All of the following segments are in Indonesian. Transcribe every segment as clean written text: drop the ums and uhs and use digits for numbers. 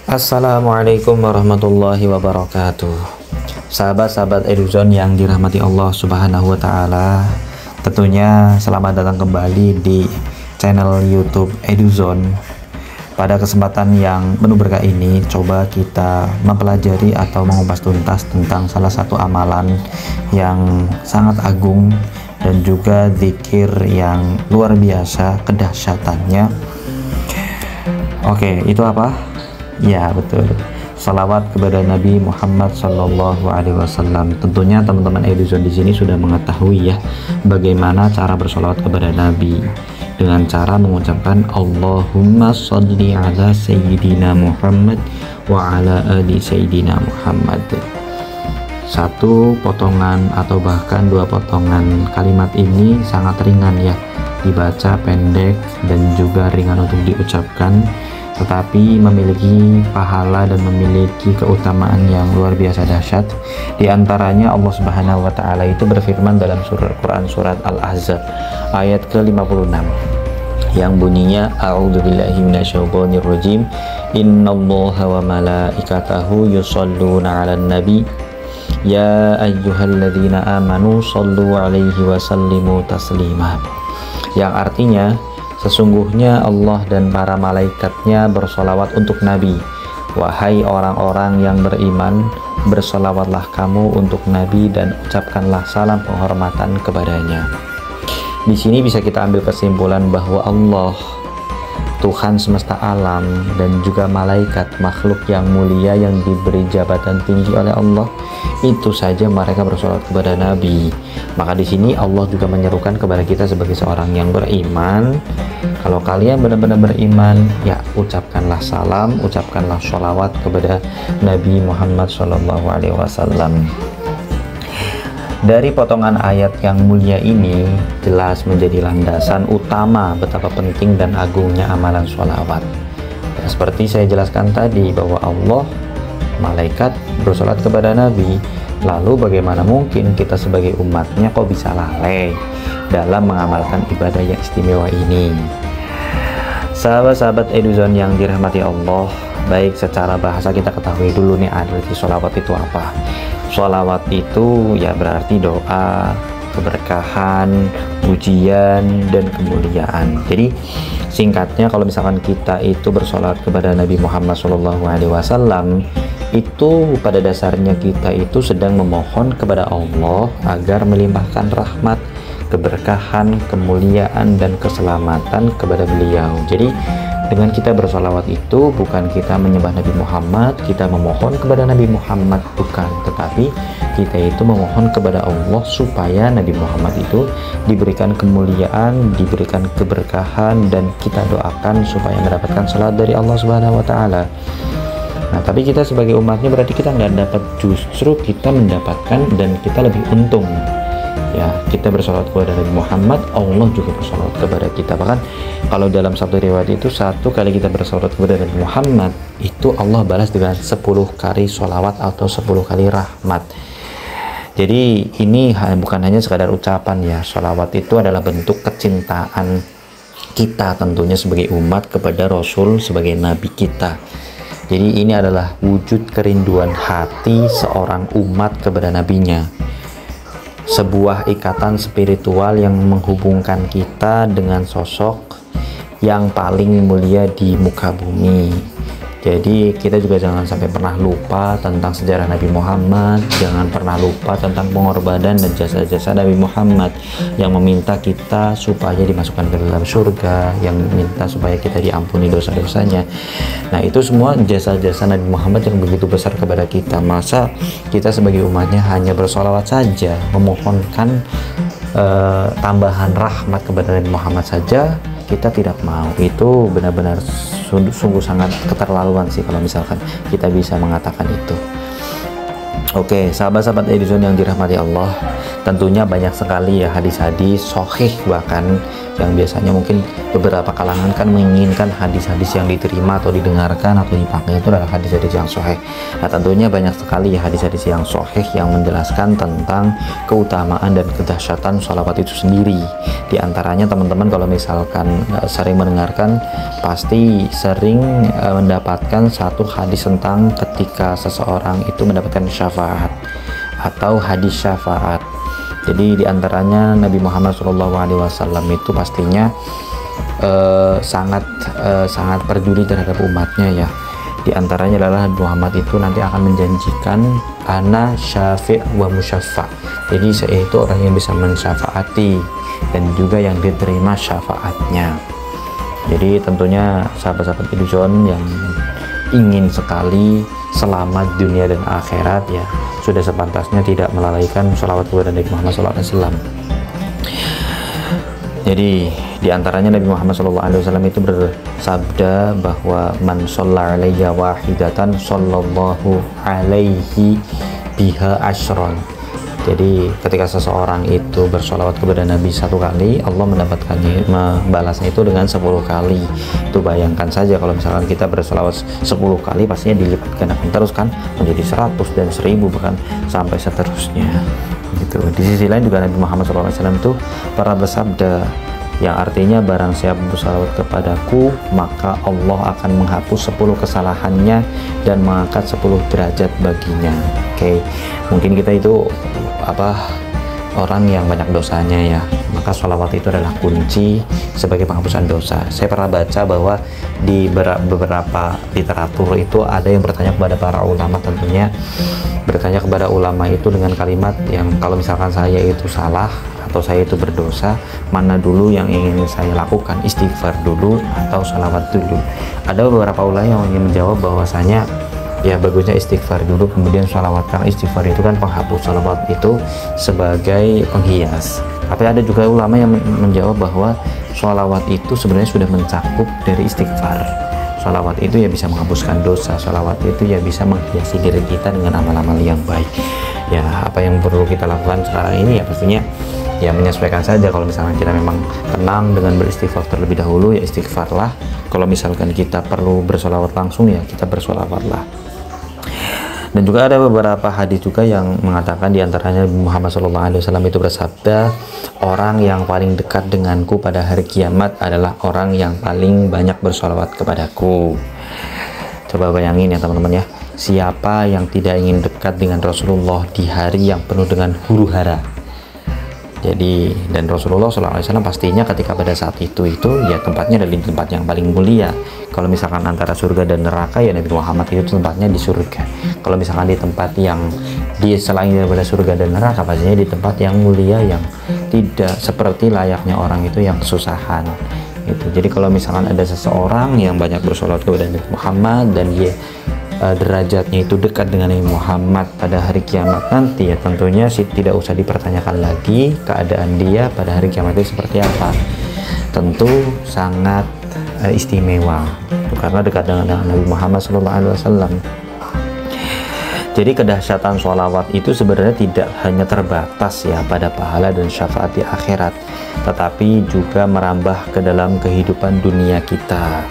Assalamualaikum warahmatullahi wabarakatuh. Sahabat-sahabat Eduzone yang dirahmati Allah Subhanahu wa Ta'ala, tentunya selamat datang kembali di channel YouTube Eduzone. Pada kesempatan yang penuh berkah ini, coba kita mempelajari atau mengupas tuntas tentang salah satu amalan yang sangat agung dan juga zikir yang luar biasa kedahsyatannya. Oke, itu apa? Ya, betul, salawat kepada Nabi Muhammad Sallallahu Alaihi Wasallam. Tentunya teman-teman Eduzone di sini sudah mengetahui ya bagaimana cara bersolawat kepada Nabi dengan cara mengucapkan Allahumma sholli ala Sayyidina Muhammad wa ala ali Sayyidina Muhammad. Satu potongan atau bahkan dua potongan kalimat ini sangat ringan ya, dibaca pendek dan juga ringan untuk diucapkan, tetapi memiliki pahala dan memiliki keutamaan yang luar biasa dahsyat. Di antaranya Allah Subhanahu wa Ta'ala itu berfirman dalam surah Quran surat Al-Ahzab ayat ke-56 yang bunyinya a'udzubillahi minasyaitonirrajim innallaha wa malaikatahu yusholluna 'alan nabi ya ayyuhalladzina amanu shollu 'alaihi wa sallimu taslima, yang artinya sesungguhnya Allah dan para malaikatnya bersolawat untuk Nabi. Wahai orang-orang yang beriman, bersolawatlah kamu untuk Nabi dan ucapkanlah salam penghormatan kepadanya. Di sini bisa kita ambil kesimpulan bahwa Allah, Tuhan semesta alam, dan juga malaikat, makhluk yang mulia yang diberi jabatan tinggi oleh Allah, itu saja mereka bersolawat kepada Nabi. Maka di sini Allah juga menyerukan kepada kita sebagai seorang yang beriman, kalau kalian benar-benar beriman, ya ucapkanlah salam, ucapkanlah sholawat kepada Nabi Muhammad SAW. Dari potongan ayat yang mulia ini jelas menjadi landasan utama betapa penting dan agungnya amalan sholawat. Ya, seperti saya jelaskan tadi bahwa Allah, malaikat bersolat kepada Nabi. Lalu bagaimana mungkin kita sebagai umatnya kok bisa lalai dalam mengamalkan ibadah yang istimewa ini? Sahabat-sahabat Eduzone yang dirahmati Allah, baik secara bahasa kita ketahui dulu nih arti sholawat itu apa. Sholawat itu ya berarti doa, keberkahan, pujian, dan kemuliaan. Jadi singkatnya kalau misalkan kita itu bersolawat kepada Nabi Muhammad SAW, itu pada dasarnya kita itu sedang memohon kepada Allah agar melimpahkan rahmat, keberkahan, kemuliaan, dan keselamatan kepada beliau. Jadi dengan kita bersolawat itu bukan kita menyembah Nabi Muhammad, kita memohon kepada Nabi Muhammad, bukan, tetapi kita itu memohon kepada Allah supaya Nabi Muhammad itu diberikan kemuliaan, diberikan keberkahan, dan kita doakan supaya mendapatkan salat dari Allah Subhanahu wa Ta'ala. Nah, tapi kita sebagai umatnya berarti kita nggak dapat, justru kita mendapatkan dan kita lebih untung. Ya, kita bersolawat kepada Nabi Muhammad, Allah juga bersolawat kepada kita. Bahkan kalau dalam satu riwayat itu, satu kali kita bersolawat kepada Nabi Muhammad, itu Allah balas dengan 10 kali solawat atau 10 kali rahmat. Jadi ini bukan hanya sekadar ucapan ya, solawat itu adalah bentuk kecintaan kita tentunya sebagai umat kepada Rasul sebagai Nabi kita. Jadi ini adalah wujud kerinduan hati seorang umat kepada nabinya. Sebuah ikatan spiritual yang menghubungkan kita dengan sosok yang paling mulia di muka bumi. Jadi kita juga jangan sampai pernah lupa tentang sejarah Nabi Muhammad, jangan pernah lupa tentang pengorbanan dan jasa-jasa Nabi Muhammad yang meminta kita supaya dimasukkan ke dalam surga, yang minta supaya kita diampuni dosa-dosanya. Nah, itu semua jasa-jasa Nabi Muhammad yang begitu besar kepada kita. Masa kita sebagai umatnya hanya bersolawat saja, memohonkan tambahan rahmat kepada Nabi Muhammad saja, kita tidak mau? Itu benar-benar sungguh sangat keterlaluan sih kalau misalkan kita bisa mengatakan itu. Oke, sahabat-sahabat Eduzone yang dirahmati Allah, Tentunya banyak sekali ya hadis-hadis sahih, bahkan yang biasanya mungkin beberapa kalangan kan menginginkan hadis-hadis yang diterima atau didengarkan atau dipakai itu adalah hadis-hadis yang sahih. Nah, tentunya banyak sekali ya hadis-hadis yang sahih yang menjelaskan tentang keutamaan dan kedahsyatan sholawat itu sendiri. Di antaranya teman-teman kalau misalkan sering mendengarkan, pasti sering mendapatkan satu hadis tentang ketika seseorang itu mendapatkan syafaat atau hadis syafaat. Jadi diantaranya Nabi Muhammad SAW itu pastinya sangat peduli terhadap umatnya ya. Di antaranya adalah Nabi Muhammad itu nanti akan menjanjikan ana syafi' wa musyaffa'. Jadi saya itu orang yang bisa mensyafaati dan juga yang diterima syafaatnya. Jadi tentunya sahabat-sahabat Eduzon yang ingin sekali selamat dunia dan akhirat ya, sudah sepantasnya tidak melalaikan sholawat kepada Nabi Muhammad SAW. Jadi diantaranya Nabi Muhammad SAW itu bersabda bahwa man sholla alayya wahidatan sallallahu alaihi biha ashron. Jadi ketika seseorang itu bersolawat kepada Nabi satu kali, Allah mendapatkannya, membalasnya itu dengan 10 kali. Itu bayangkan saja kalau misalkan kita bersolawat 10 kali, pastinya dilipat gandakan terus kan, menjadi 100 dan 1000 bahkan sampai seterusnya. Gitu. Di sisi lain juga Nabi Muhammad SAW itu pernah bersabda, yang artinya barang siapa bersalawat kepadaku maka Allah akan menghapus 10 kesalahannya dan mengangkat 10 derajat baginya. Oke, mungkin kita itu orang yang banyak dosanya ya, maka sholawat itu adalah kunci sebagai penghapusan dosa. Saya pernah baca bahwa di beberapa literatur itu ada yang bertanya kepada para ulama, tentunya bertanya kepada ulama itu dengan kalimat yang kalau misalkan saya itu salah atau saya itu berdosa, mana dulu yang ingin saya lakukan, istighfar dulu atau sholawat dulu? Ada beberapa ulama yang ingin menjawab bahwasanya ya bagusnya istighfar dulu kemudian sholawat, karena istighfar itu kan penghapus, sholawat itu sebagai penghias. Tapi ada juga ulama yang menjawab bahwa sholawat itu sebenarnya sudah mencakup dari istighfar. Sholawat itu ya bisa menghapuskan dosa, sholawat itu ya bisa menghiasi diri kita dengan amal-amal yang baik. Ya apa yang perlu kita lakukan sekarang ini ya pastinya ya menyesuaikan saja. Kalau misalnya kita memang tenang dengan beristighfar terlebih dahulu, ya istighfarlah. Kalau misalkan kita perlu bersolawat langsung, ya kita bersolawatlah. Dan juga ada beberapa hadis juga yang mengatakan, diantaranya Muhammad SAW itu bersabda, orang yang paling dekat denganku pada hari kiamat adalah orang yang paling banyak bersolawat kepadaku. Coba bayangin ya teman-teman ya, siapa yang tidak ingin dekat dengan Rasulullah di hari yang penuh dengan huru hara. Jadi, dan Rasulullah SAW pastinya ketika pada saat itu ya tempatnya adalah di tempat yang paling mulia. Kalau misalkan antara surga dan neraka, ya Nabi Muhammad itu tempatnya di surga. Kalau misalkan di tempat yang selain daripada surga dan neraka, pastinya di tempat yang mulia, yang tidak seperti layaknya orang itu yang kesusahan. Jadi kalau misalkan ada seseorang yang banyak bersolawat kepada Nabi Muhammad dan dia derajatnya itu dekat dengan Nabi Muhammad pada hari kiamat nanti, ya tentunya tidak usah dipertanyakan lagi keadaan dia pada hari kiamat itu seperti apa. Tentu sangat istimewa karena dekat dengan Nabi Muhammad SAW. Jadi kedahsyatan sholawat itu sebenarnya tidak hanya terbatas ya pada pahala dan syafaat di akhirat, tetapi juga merambah ke dalam kehidupan dunia kita.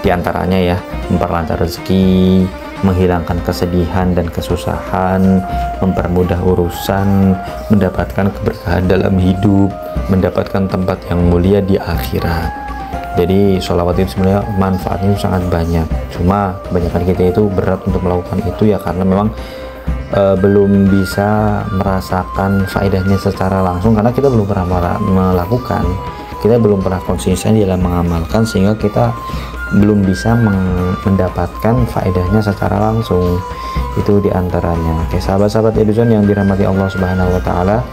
Di antaranya ya, memperlancar rezeki, menghilangkan kesedihan dan kesusahan, mempermudah urusan, mendapatkan keberkahan dalam hidup, mendapatkan tempat yang mulia di akhirat. Jadi sholawat itu sebenarnya manfaatnya itu sangat banyak. Cuma kebanyakan kita itu berat untuk melakukan itu ya karena memang belum bisa merasakan faedahnya secara langsung, karena kita belum pernah melakukan, kita belum pernah konsisten dalam mengamalkan, sehingga kita belum bisa mendapatkan faedahnya secara langsung. Itu diantaranya. Oke, sahabat-sahabat Eduzon yang dirahmati Allah Subhanahu wa Ta'ala,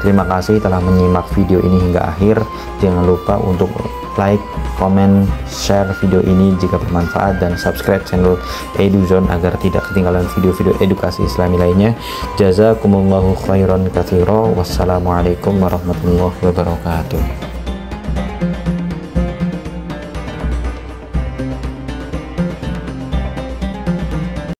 terima kasih telah menyimak video ini hingga akhir. Jangan lupa untuk like, komen, share video ini jika bermanfaat, dan subscribe channel Eduzon agar tidak ketinggalan video-video edukasi Islami lainnya. Jazakumullahu khairan katsira. Wassalamualaikum warahmatullahi wabarakatuh.